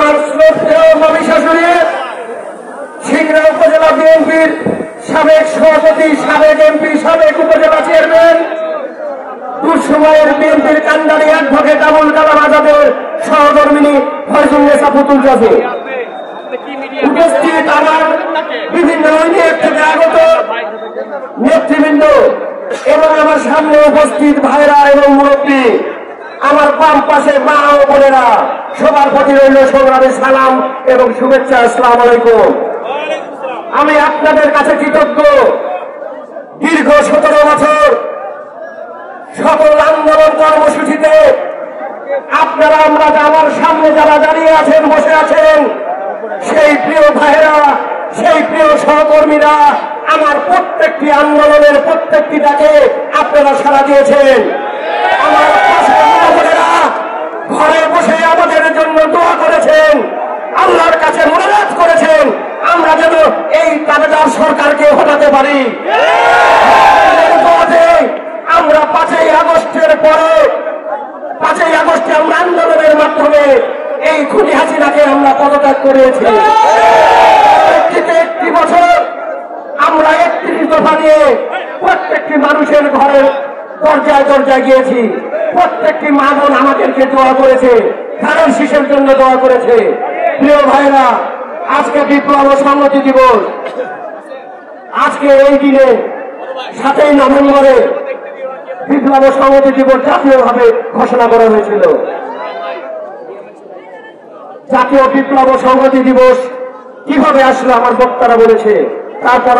আমার শ্রদ্ধেয় নবী শাশুড়ি সিংড়া উপজেলা বিএনপির সাবেক সভাপতি, সাবেক এমপি, সাবেক উপজেলা চেয়ারম্যান, দুঃসময়ের বিএনপির কান্ডারি অ্যাডভোকেট আবুল কালাম আজাদের সহকর্মিনী ফয়জুন্নেসা পুতুল রাজু, উপস্থিত আমার বিভিন্ন ইউনিয়ন থেকে আগত নেতৃবৃন্দ এবং আমার সামনে উপস্থিত ভাইরা এবং মুরব্বী, আমার বাম পাশে মা ও বোনেরা, সবার প্রতি রইল সংগ্রামী সালাম এবং শুভেচ্ছা। আসসালামু আলাইকুম। আমি আপনাদের কাছে কৃতজ্ঞ। দীর্ঘ 17 বছর সকল আন্দোলন কর্মসূচিতে আপনারা, আমরা আমার সামনে যারা দাঁড়িয়ে আছেন, বসে আছেন, সেই প্রিয় ভাইরা, সেই প্রিয় সহকর্মীরা, আমার প্রত্যেকটি আন্দোলনের প্রত্যেকটি ডাকে আপনারা সাড়া দিয়েছেন। আমার বোনেরা ঘরে বসে আমাদের জন্য দোয়া করেছেন, আল্লাহর কাছে মোনাজাত করেছেন, আমরা যেন এই কানাডার সরকারকে হটাতে পারি। আমরা 5ই আগস্টের পরে, 5ই আগস্টে আমরা আন্দোলনের মাধ্যমে এই খুনি হাসিনাকে আমরা পদত্যাগ করেছি। একটি বছর আমরা 31 দফা নিয়ে প্রত্যেকটি মানুষের ঘরে দরজায় দরজায় গিয়েছি। প্রত্যেকটি মা বোন আমাদেরকে দোয়া করেছে, ধানের শীষের জন্য দোয়া করেছে। প্রিয় ভাইরা, আজকে বিপ্লব সংহতি দিবস। আজকে এই দিনে 7ই নভেম্বরে বিপ্লব সংহতি দিবস জাতীয়ভাবে ঘোষণা করা হয়েছিল। জাতীয় বিপ্লব সংহতি দিবস কিভাবে আসলো আমার বক্তারা বলেছে। তারপর